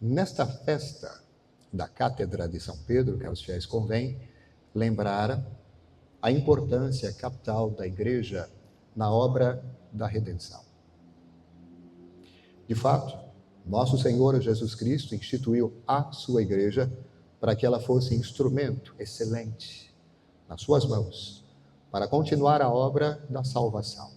Nesta festa da Cátedra de São Pedro, que aos fiéis convém lembrar a importância capital da Igreja na obra da redenção. De fato, nosso Senhor Jesus Cristo instituiu a sua Igreja para que ela fosse instrumento excelente nas suas mãos, para continuar a obra da salvação,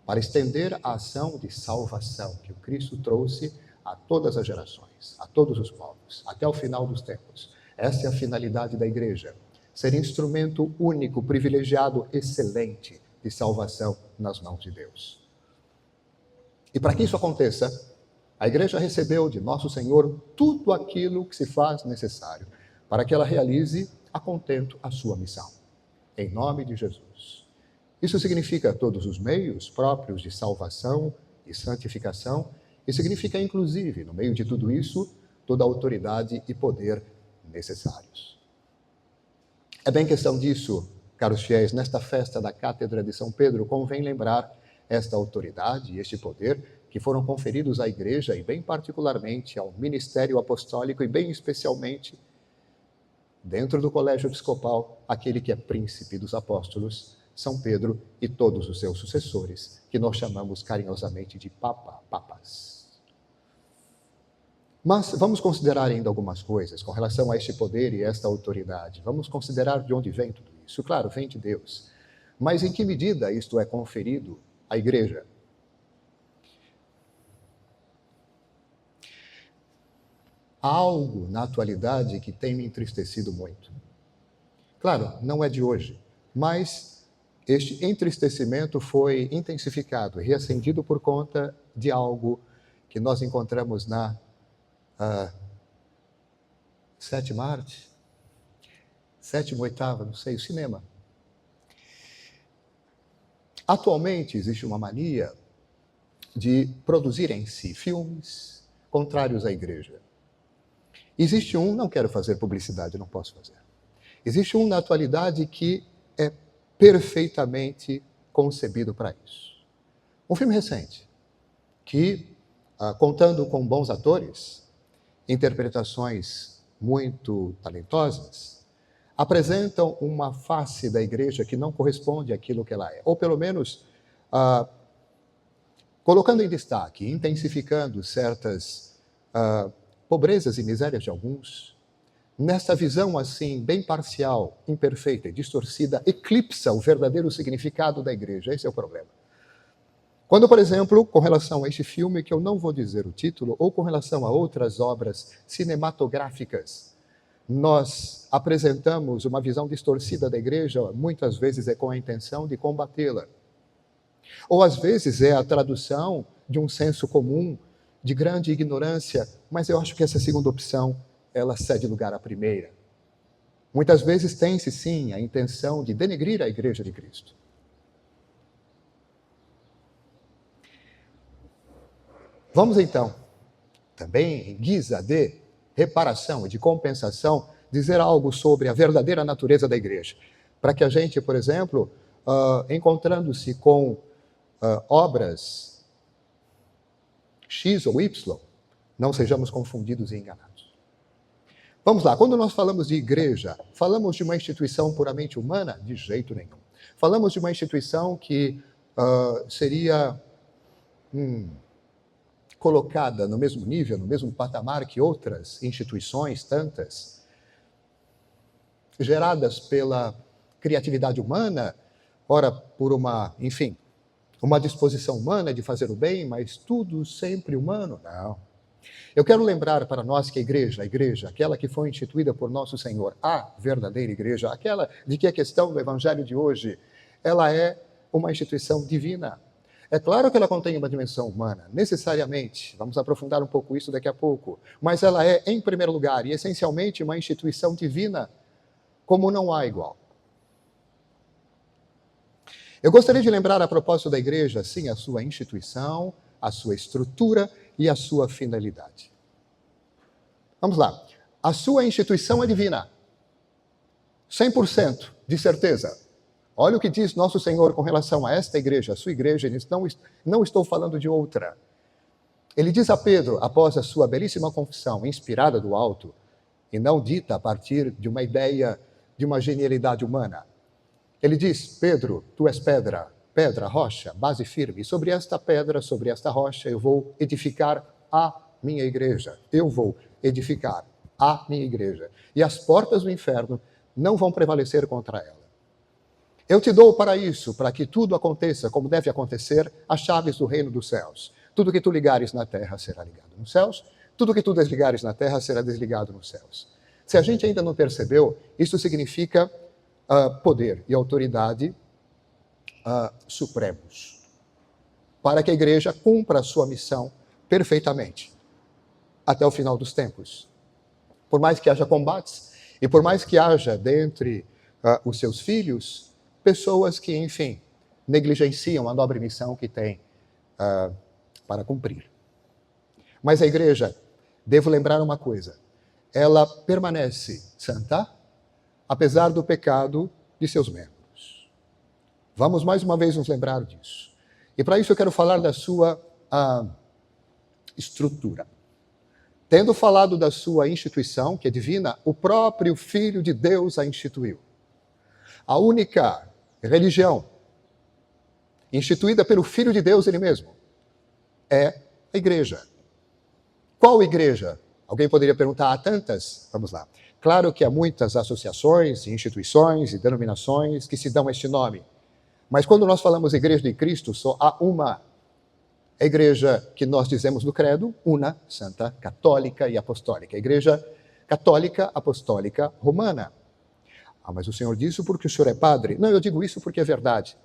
para estender a ação de salvação que o Cristo trouxe a todas as gerações, a todos os povos, até o final dos tempos. Essa é a finalidade da Igreja, ser instrumento único, privilegiado, excelente de salvação nas mãos de Deus. E para que isso aconteça, a Igreja recebeu de Nosso Senhor tudo aquilo que se faz necessário para que ela realize a contento a sua missão, em nome de Jesus. Isso significa todos os meios próprios de salvação e santificação, e significa, inclusive, no meio de tudo isso, toda a autoridade e poder necessários. É bem questão disso, caros fiéis, nesta festa da Cátedra de São Pedro, convém lembrar esta autoridade e este poder que foram conferidos à Igreja e bem particularmente ao ministério apostólico e bem especialmente dentro do colégio episcopal, aquele que é príncipe dos apóstolos, São Pedro e todos os seus sucessores, que nós chamamos carinhosamente de papas. Mas vamos considerar ainda algumas coisas com relação a este poder e esta autoridade. Vamos considerar de onde vem tudo isso. Claro, vem de Deus. Mas em que medida isto é conferido à Igreja? Há algo na atualidade que tem me entristecido muito. Claro, não é de hoje, mas este entristecimento foi intensificado e reacendido por conta de algo que nós encontramos na sétima arte, sétima, oitava, não sei, o cinema. Atualmente existe uma mania de produzir em si filmes contrários à Igreja. Existe um, não quero fazer publicidade, não posso fazer. Existe um na atualidade que é perfeitamente concebido para isso. Um filme recente, que, contando com bons atores, interpretações muito talentosas, apresentam uma face da Igreja que não corresponde àquilo que ela é. Ou pelo menos, colocando em destaque, intensificando certas pobrezas e misérias de alguns, nessa visão assim, bem parcial, imperfeita e distorcida, eclipsa o verdadeiro significado da Igreja. Esse é o problema. Quando, por exemplo, com relação a este filme, que eu não vou dizer o título, ou com relação a outras obras cinematográficas, nós apresentamos uma visão distorcida da Igreja, muitas vezes é com a intenção de combatê-la. Ou às vezes é a tradução de um senso comum, de grande ignorância, mas eu acho que essa segunda opção, ela cede lugar à primeira. Muitas vezes tem-se, sim, a intenção de denegrir a Igreja de Cristo. Vamos então, também em guisa de reparação e de compensação, dizer algo sobre a verdadeira natureza da Igreja. Para que a gente, por exemplo, encontrando-se com obras X ou Y, não sejamos confundidos e enganados. Vamos lá, quando nós falamos de igreja, falamos de uma instituição puramente humana? De jeito nenhum. Falamos de uma instituição que seria colocada no mesmo nível, no mesmo patamar que outras instituições, tantas, geradas pela criatividade humana, ora por uma disposição humana de fazer o bem, mas tudo sempre humano? Não. Eu quero lembrar para nós que a igreja, aquela que foi instituída por Nosso Senhor, a verdadeira igreja, aquela de que a questão do evangelho de hoje, ela é uma instituição divina. É claro que ela contém uma dimensão humana, necessariamente, vamos aprofundar um pouco isso daqui a pouco, mas ela é, em primeiro lugar, e essencialmente uma instituição divina, como não há igual. Eu gostaria de lembrar a propósito da igreja, sim, a sua instituição, a sua estrutura e a sua finalidade. Vamos lá. A sua instituição é divina. 100% de certeza. Olha o que diz Nosso Senhor com relação a esta igreja, a sua igreja. Não estou falando de outra. Ele diz a Pedro, após a sua belíssima confissão, inspirada do alto, e não dita a partir de uma ideia de uma genialidade humana. Ele diz: Pedro, tu és pedra, pedra, rocha, base firme. E sobre esta pedra, sobre esta rocha, eu vou edificar a minha igreja. Eu vou edificar a minha igreja. E as portas do inferno não vão prevalecer contra ela. Eu te dou para isso, para que tudo aconteça como deve acontecer, as chaves do reino dos céus. Tudo que tu ligares na terra será ligado nos céus, tudo que tu desligares na terra será desligado nos céus. Se a gente ainda não percebeu, isso significa poder e autoridade supremos, para que a igreja cumpra a sua missão perfeitamente, até o final dos tempos. Por mais que haja combates, e por mais que haja dentre os seus filhos, pessoas que, enfim, negligenciam a nobre missão que tem para cumprir. Mas a igreja, devo lembrar uma coisa, ela permanece santa, apesar do pecado de seus membros. Vamos mais uma vez nos lembrar disso. E para isso eu quero falar da sua estrutura. Tendo falado da sua instituição, que é divina, o próprio Filho de Deus a instituiu. A única religião instituída pelo Filho de Deus ele mesmo é a igreja. Qual igreja? Alguém poderia perguntar, há tantas? Vamos lá. Claro que há muitas associações, instituições e denominações que se dão este nome. Mas quando nós falamos Igreja de Cristo, só há uma. A igreja que nós dizemos no credo, una, santa, católica e apostólica. A igreja católica, apostólica, romana. Mas o Senhor disse isso porque o Senhor é padre. Não, eu digo isso porque é verdade.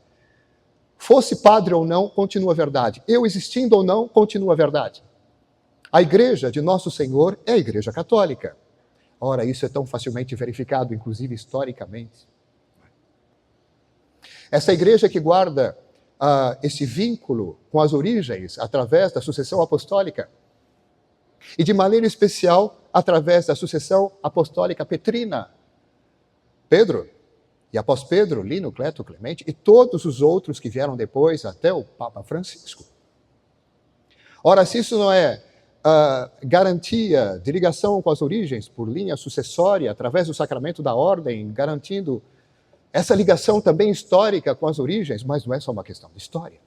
Fosse padre ou não, continua a verdade. Eu existindo ou não, continua a verdade. A igreja de Nosso Senhor é a igreja católica. Ora, isso é tão facilmente verificado, inclusive historicamente. Essa igreja que guarda esse vínculo com as origens através da sucessão apostólica e de maneira especial através da sucessão apostólica petrina. Pedro, e após Pedro, Lino, Cleto, Clemente e todos os outros que vieram depois até o Papa Francisco. Ora, se isso não é garantia de ligação com as origens por linha sucessória através do sacramento da ordem, garantindo essa ligação também histórica com as origens, mas não é só uma questão de história.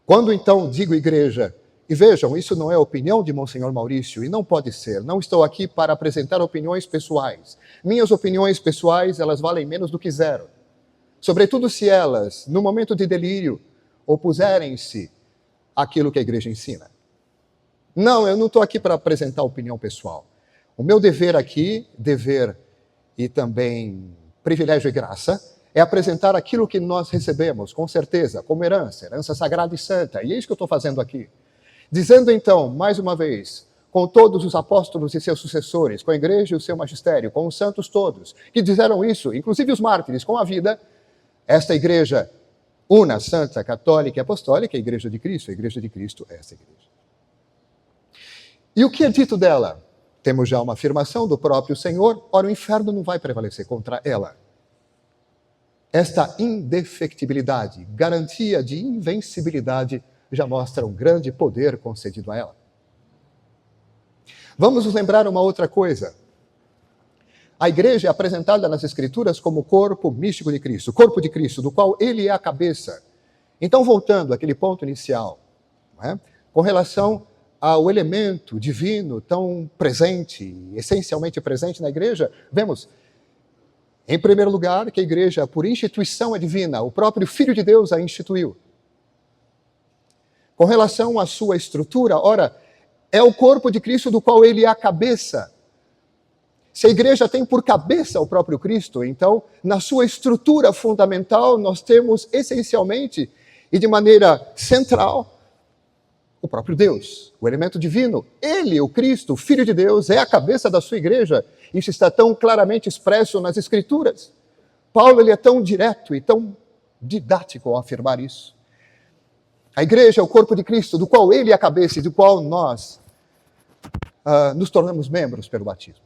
Quando então digo igreja, e vejam, isso não é opinião de Monsenhor Maurício, e não pode ser, não estou aqui para apresentar opiniões pessoais. Minhas opiniões pessoais, elas valem menos do que zero. Sobretudo se elas, no momento de delírio, opuserem-se àquilo que a igreja ensina. Não, eu não estou aqui para apresentar opinião pessoal. O meu dever aqui, dever e também privilégio e graça, é apresentar aquilo que nós recebemos, com certeza, como herança, herança sagrada e santa. E é isso que eu estou fazendo aqui. Dizendo então, mais uma vez, com todos os apóstolos e seus sucessores, com a igreja e o seu magistério, com os santos todos, que disseram isso, inclusive os mártires, com a vida, esta igreja una, santa, católica e apostólica, a igreja de Cristo é essa igreja. E o que é dito dela? Temos já uma afirmação do próprio Senhor, ora, o inferno não vai prevalecer contra ela. Esta indefectibilidade, garantia de invencibilidade, já mostra um grande poder concedido a ela. Vamos nos lembrar uma outra coisa. A igreja é apresentada nas Escrituras como o corpo místico de Cristo, o corpo de Cristo, do qual ele é a cabeça. Então, voltando àquele ponto inicial, com relação ao elemento divino tão presente, essencialmente presente na igreja, vemos, em primeiro lugar, que a igreja, por instituição, é divina. O próprio Filho de Deus a instituiu. Com relação à sua estrutura, ora, é o corpo de Cristo do qual ele é a cabeça. Se a igreja tem por cabeça o próprio Cristo, então, na sua estrutura fundamental, nós temos essencialmente e de maneira central o próprio Deus, o elemento divino. Ele, o Cristo, o Filho de Deus, é a cabeça da sua igreja. Isso está tão claramente expresso nas Escrituras. Paulo ele é tão direto e tão didático ao afirmar isso. A igreja é o corpo de Cristo, do qual ele é a cabeça e do qual nós nos tornamos membros pelo batismo.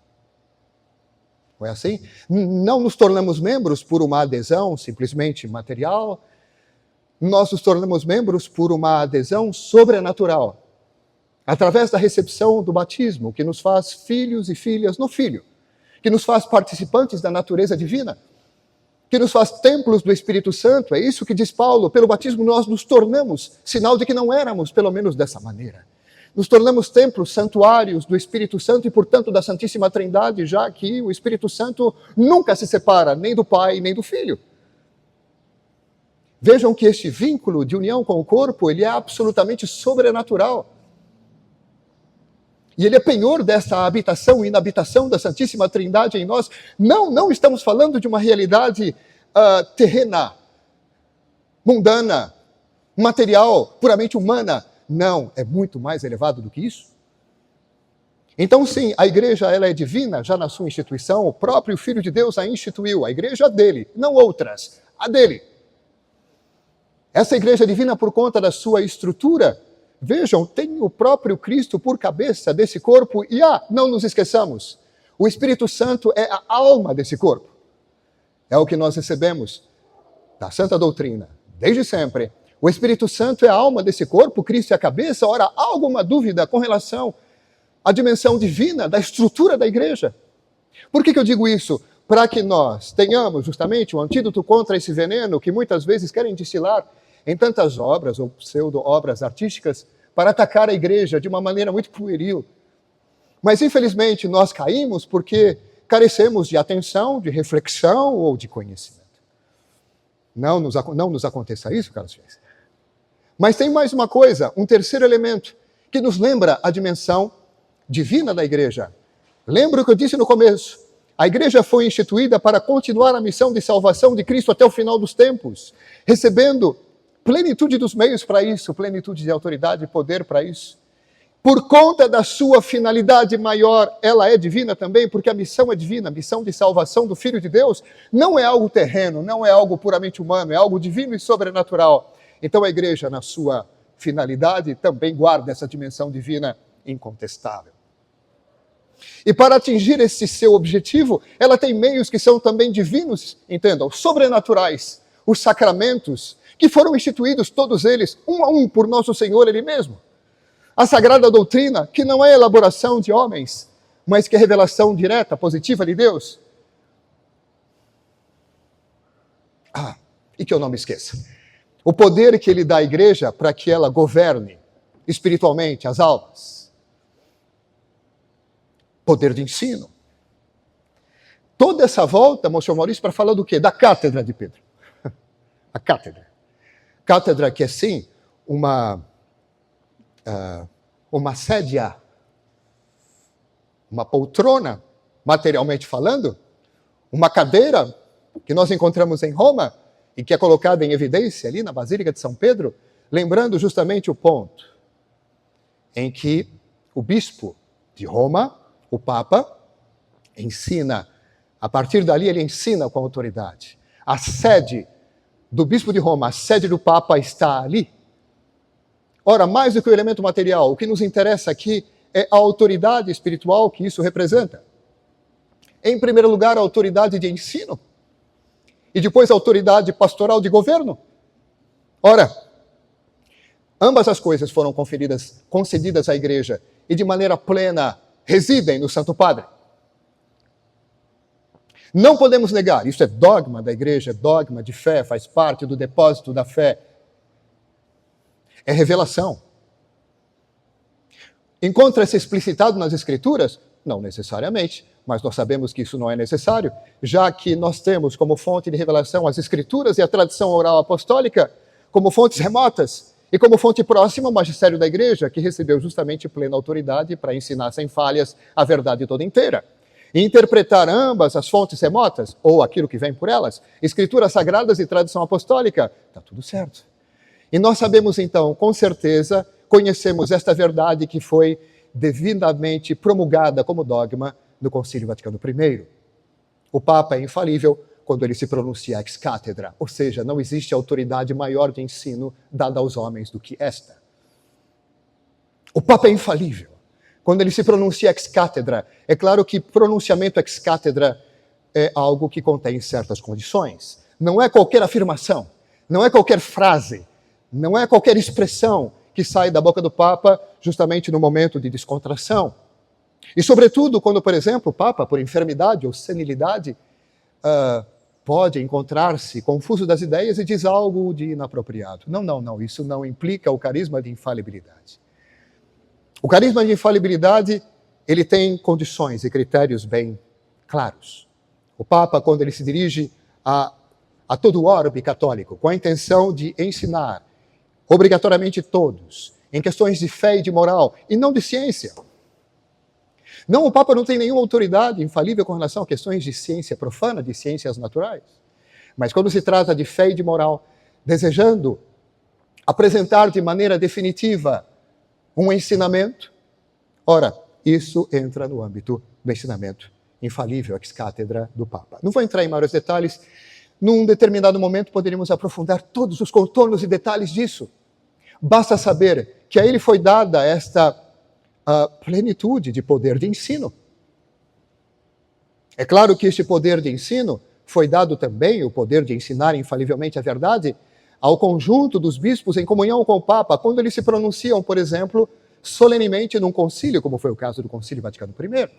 Não é assim? Não nos tornamos membros por uma adesão simplesmente material, nós nos tornamos membros por uma adesão sobrenatural, através da recepção do batismo, que nos faz filhos e filhas no Filho, que nos faz participantes da natureza divina, que nos faz templos do Espírito Santo. É isso que diz Paulo: pelo batismo nós nos tornamos, sinal de que não éramos, pelo menos dessa maneira. Nos tornamos templos, santuários do Espírito Santo e, portanto, da Santíssima Trindade, já que o Espírito Santo nunca se separa nem do Pai nem do Filho. Vejam que este vínculo de união com o corpo, ele é absolutamente sobrenatural. E ele é penhor dessa habitação e inabitação da Santíssima Trindade em nós. Não estamos falando de uma realidade terrena, mundana, material, puramente humana. Não, é muito mais elevado do que isso. Então, sim, a igreja ela é divina já na sua instituição. O próprio Filho de Deus a instituiu, a igreja dele, não outras, a dele. Essa igreja divina, por conta da sua estrutura, vejam, tem o próprio Cristo por cabeça desse corpo. E não nos esqueçamos, o Espírito Santo é a alma desse corpo. É o que nós recebemos da santa doutrina, desde sempre. O Espírito Santo é a alma desse corpo, Cristo é a cabeça. Ora, há alguma dúvida com relação à dimensão divina da estrutura da igreja? Por que eu digo isso? Para que nós tenhamos justamente um antídoto contra esse veneno que muitas vezes querem destilar em tantas obras ou pseudo-obras artísticas para atacar a igreja de uma maneira muito pueril. Mas, infelizmente, nós caímos porque carecemos de atenção, de reflexão ou de conhecimento. Não nos aconteça isso, caros fiéis. Mas tem mais uma coisa, um terceiro elemento, que nos lembra a dimensão divina da igreja. Lembra o que eu disse no começo? A igreja foi instituída para continuar a missão de salvação de Cristo até o final dos tempos, recebendo plenitude dos meios para isso, plenitude de autoridade e poder para isso. Por conta da sua finalidade maior, ela é divina também, porque a missão é divina, a missão de salvação do Filho de Deus não é algo terreno, não é algo puramente humano, é algo divino e sobrenatural. Então a igreja, na sua finalidade, também guarda essa dimensão divina incontestável. E para atingir esse seu objetivo, ela tem meios que são também divinos, entendam, sobrenaturais, os sacramentos, que foram instituídos todos eles, um a um, por nosso Senhor Ele mesmo. A Sagrada Doutrina, que não é elaboração de homens, mas que é revelação direta, positiva de Deus. E que eu não me esqueça. O poder que Ele dá à igreja para que ela governe espiritualmente as almas. Poder de ensino. Toda essa volta, Monsenhor Maurício, para falar do quê? Da cátedra de Pedro. A cátedra. Cátedra que é, sim, uma sédia, uma poltrona, materialmente falando, uma cadeira que nós encontramos em Roma e que é colocada em evidência ali na Basílica de São Pedro, lembrando justamente o ponto em que o bispo de Roma, o Papa, ensina, a partir dali ele ensina com autoridade. A sede do bispo de Roma, a sede do Papa está ali. Ora, mais do que o elemento material, o que nos interessa aqui é a autoridade espiritual que isso representa. Em primeiro lugar, a autoridade de ensino. E depois a autoridade pastoral de governo. Ora, ambas as coisas foram concedidas à igreja e de maneira plena residem no Santo Padre. Não podemos negar, isso é dogma da igreja, dogma de fé, faz parte do depósito da fé. É revelação. Encontra-se explicitado nas Escrituras? Não necessariamente, mas nós sabemos que isso não é necessário, já que nós temos como fonte de revelação as Escrituras e a tradição oral apostólica, como fontes remotas, e como fonte próxima o magistério da igreja, que recebeu justamente plena autoridade para ensinar sem falhas a verdade toda inteira. E interpretar ambas as fontes remotas, ou aquilo que vem por elas, escrituras sagradas e tradição apostólica, está tudo certo. E nós sabemos então, com certeza, conhecemos esta verdade que foi devidamente promulgada como dogma no Concílio Vaticano I. O Papa é infalível quando ele se pronuncia ex cátedra, ou seja, não existe autoridade maior de ensino dada aos homens do que esta. O Papa é infalível quando ele se pronuncia ex cátedra. É claro que pronunciamento ex cátedra é algo que contém certas condições. Não é qualquer afirmação. Não é qualquer frase, não é qualquer expressão que sai da boca do Papa justamente no momento de descontração. E sobretudo quando, por exemplo, o Papa, por enfermidade ou senilidade, pode encontrar-se confuso das ideias e diz algo de inapropriado. Não, isso não implica o carisma de infalibilidade. O carisma de infalibilidade, ele tem condições e critérios bem claros. O Papa, quando ele se dirige a todo o orbe católico, com a intenção de ensinar, obrigatoriamente todos, em questões de fé e de moral, e não de ciência. Não, o Papa não tem nenhuma autoridade infalível com relação a questões de ciência profana, de ciências naturais. Mas quando se trata de fé e de moral, desejando apresentar de maneira definitiva um ensinamento, ora, isso entra no âmbito do ensinamento infalível, ex cátedra do Papa. Não vou entrar em maiores detalhes. Num determinado momento poderíamos aprofundar todos os contornos e detalhes disso. Basta saber que a ele foi dada esta plenitude de poder de ensino. É claro que este poder de ensino foi dado também, o poder de ensinar infalivelmente a verdade, ao conjunto dos bispos em comunhão com o Papa, quando eles se pronunciam, por exemplo, solenemente num concílio, como foi o caso do Concílio Vaticano I.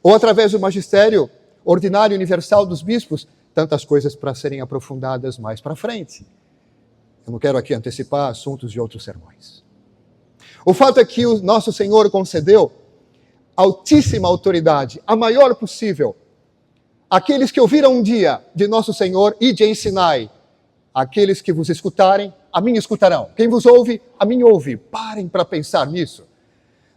Ou através do magistério ordinário universal dos bispos, tantas coisas para serem aprofundadas mais para frente. Eu não quero aqui antecipar assuntos de outros sermões. O fato é que o nosso Senhor concedeu altíssima autoridade, a maior possível, àqueles que ouviram um dia de nosso Senhor, ide e ensinai. Aqueles que vos escutarem, a mim escutarão. Quem vos ouve, a mim ouve. Parem para pensar nisso.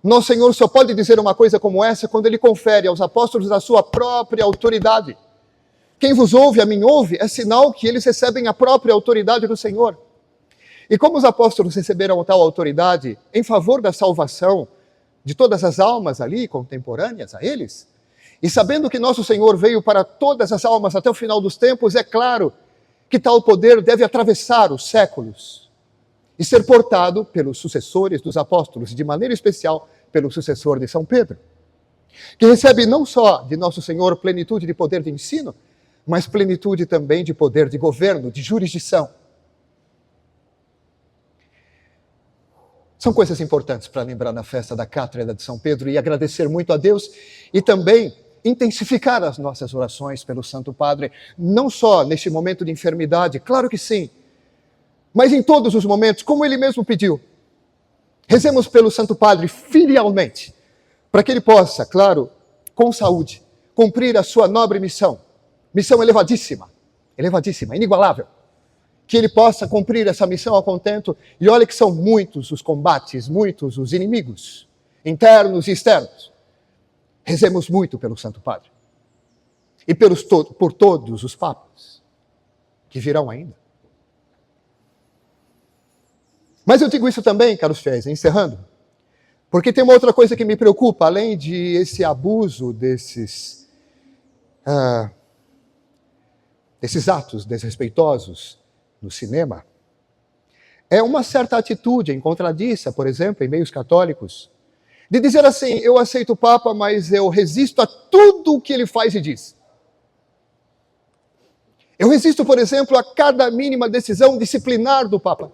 Nosso Senhor só pode dizer uma coisa como essa quando Ele confere aos apóstolos a sua própria autoridade. Quem vos ouve, a mim ouve, é sinal que eles recebem a própria autoridade do Senhor. E como os apóstolos receberam tal autoridade em favor da salvação de todas as almas ali, contemporâneas a eles, e sabendo que nosso Senhor veio para todas as almas até o final dos tempos, é claro que tal poder deve atravessar os séculos e ser portado pelos sucessores dos apóstolos, e de maneira especial pelo sucessor de São Pedro, que recebe não só de nosso Senhor plenitude de poder de ensino, mas plenitude também de poder de governo, de jurisdição. São coisas importantes para lembrar na festa da Cátedra de São Pedro e agradecer muito a Deus e também intensificar as nossas orações pelo Santo Padre, não só neste momento de enfermidade, claro que sim, mas em todos os momentos, como ele mesmo pediu. Rezemos pelo Santo Padre filialmente, para que ele possa, claro, com saúde, cumprir a sua nobre missão elevadíssima, inigualável. Que ele possa cumprir essa missão a contento. E olha que são muitos os combates, muitos os inimigos, internos e externos. Rezemos muito pelo Santo Padre. E por todos os papas que virão ainda. Mas eu digo isso também, caros fiéis, encerrando, porque tem uma outra coisa que me preocupa, além de esse abuso desses atos desrespeitosos no cinema, é uma certa atitude encontradiça, por exemplo, em meios católicos, de dizer assim, eu aceito o Papa, mas eu resisto a tudo o que ele faz e diz. Eu resisto, por exemplo, a cada mínima decisão disciplinar do Papa.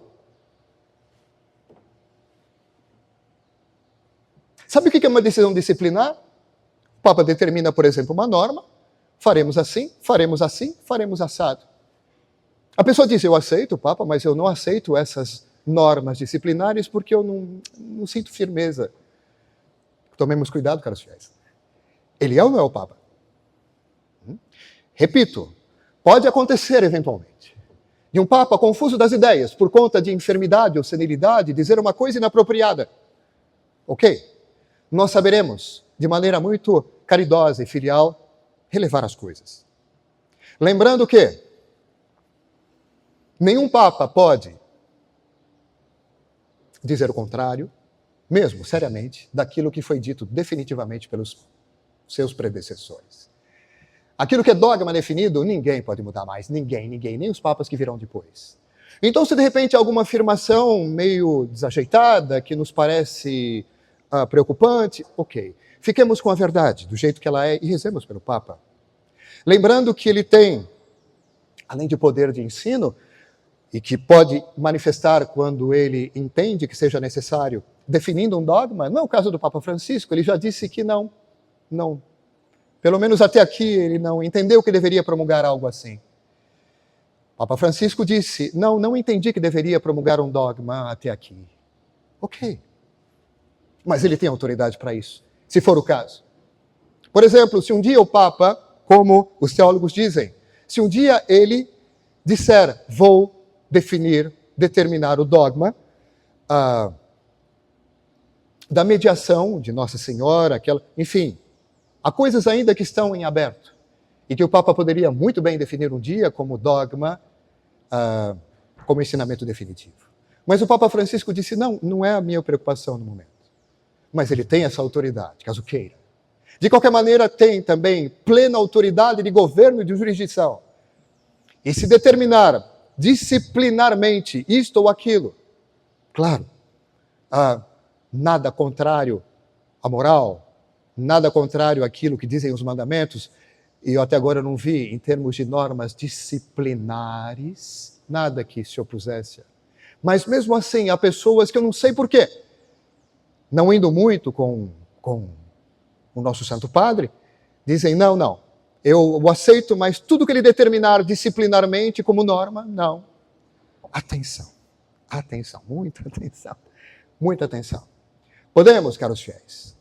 Sabe o que é uma decisão disciplinar? O Papa determina, por exemplo, uma norma, faremos assim, faremos assim, faremos assado. A pessoa diz, eu aceito o Papa, mas eu não aceito essas normas disciplinares porque eu não sinto firmeza. Tomemos cuidado, caros fiéis. Ele é ou não é o Papa? Repito, pode acontecer eventualmente de um Papa confuso das ideias por conta de enfermidade ou senilidade dizer uma coisa inapropriada. Ok? Nós saberemos, de maneira muito caridosa e filial, relevar as coisas. Lembrando que nenhum Papa pode dizer o contrário, mesmo, seriamente, daquilo que foi dito definitivamente pelos seus predecessores. Aquilo que é dogma definido, ninguém pode mudar mais, ninguém, nem os papas que virão depois. Então, se de repente alguma afirmação meio desajeitada, que nos parece preocupante, ok. Fiquemos com a verdade, do jeito que ela é, e rezemos pelo Papa. Lembrando que ele tem além de poder de ensino, e que pode manifestar quando ele entende que seja necessário, definindo um dogma, não é o caso do Papa Francisco, ele já disse que não. Pelo menos até aqui ele não entendeu que deveria promulgar algo assim. Papa Francisco disse, não entendi que deveria promulgar um dogma até aqui. Ok. Mas ele tem autoridade para isso, se for o caso. Por exemplo, se um dia o Papa, como os teólogos dizem, se um dia ele disser, vou determinar o dogma da mediação de Nossa Senhora, enfim, há coisas ainda que estão em aberto e que o Papa poderia muito bem definir um dia como dogma, como ensinamento definitivo. Mas o Papa Francisco disse, não é a minha preocupação no momento. Mas ele tem essa autoridade, caso queira. De qualquer maneira, tem também plena autoridade de governo e de jurisdição. E se determinar disciplinarmente isto ou aquilo, claro, nada contrário à moral, nada contrário àquilo que dizem os mandamentos, e eu até agora não vi, em termos de normas disciplinares, nada que se opusesse. Mas mesmo assim, há pessoas que eu não sei porquê, não indo muito com o nosso Santo Padre, dizem, não, eu o aceito, mas tudo que ele determinar disciplinarmente como norma, não. Atenção, muita atenção. Podemos, caros fiéis,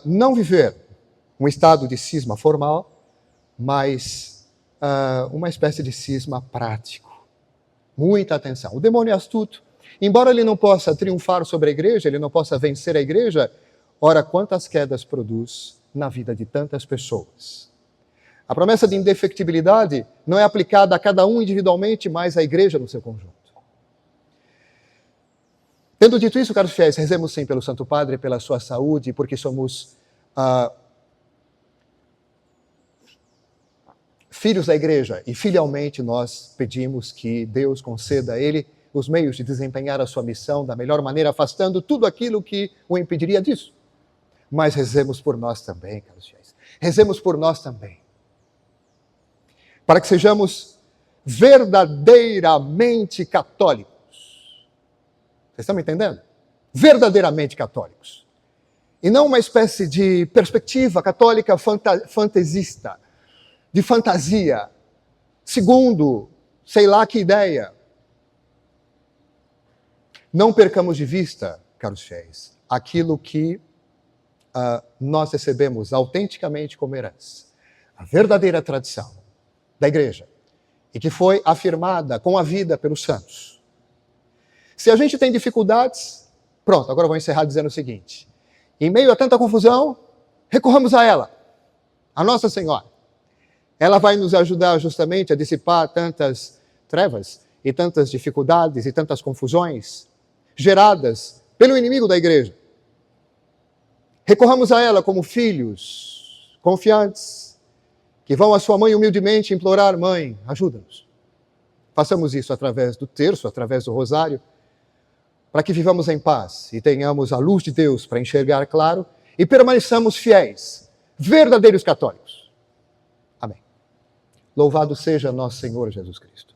não viver um estado de cisma formal, mas uma espécie de cisma prático. Muita atenção. O demônio é astuto. Embora ele não possa triunfar sobre a igreja, ele não possa vencer a igreja, ora, quantas quedas produz na vida de tantas pessoas. A promessa de indefectibilidade não é aplicada a cada um individualmente, mas à igreja no seu conjunto. Tendo dito isso, caros fiéis, rezemos sim pelo Santo Padre, pela sua saúde, porque somos filhos da igreja e filialmente nós pedimos que Deus conceda a ele os meios de desempenhar a sua missão da melhor maneira, afastando tudo aquilo que o impediria disso. Mas rezemos por nós também, caros fiéis. Rezemos por nós também. Para que sejamos verdadeiramente católicos. Vocês estão me entendendo? Verdadeiramente católicos. E não uma espécie de perspectiva católica fantasista, de fantasia, segundo sei lá que ideia. Não percamos de vista, caros fiéis, aquilo que nós recebemos autenticamente como herança. A verdadeira tradição da igreja, e que foi afirmada com a vida pelos santos. Se a gente tem dificuldades, pronto, agora eu vou encerrar dizendo o seguinte, em meio a tanta confusão, recorramos a ela, a Nossa Senhora. Ela vai nos ajudar justamente a dissipar tantas trevas e tantas dificuldades e tantas confusões geradas pelo inimigo da igreja. Recorramos a ela como filhos confiantes, que vão à sua mãe humildemente implorar, mãe, ajuda-nos. Façamos isso através do terço, através do rosário, para que vivamos em paz e tenhamos a luz de Deus para enxergar claro e permaneçamos fiéis, verdadeiros católicos. Amém. Louvado seja nosso Senhor Jesus Cristo.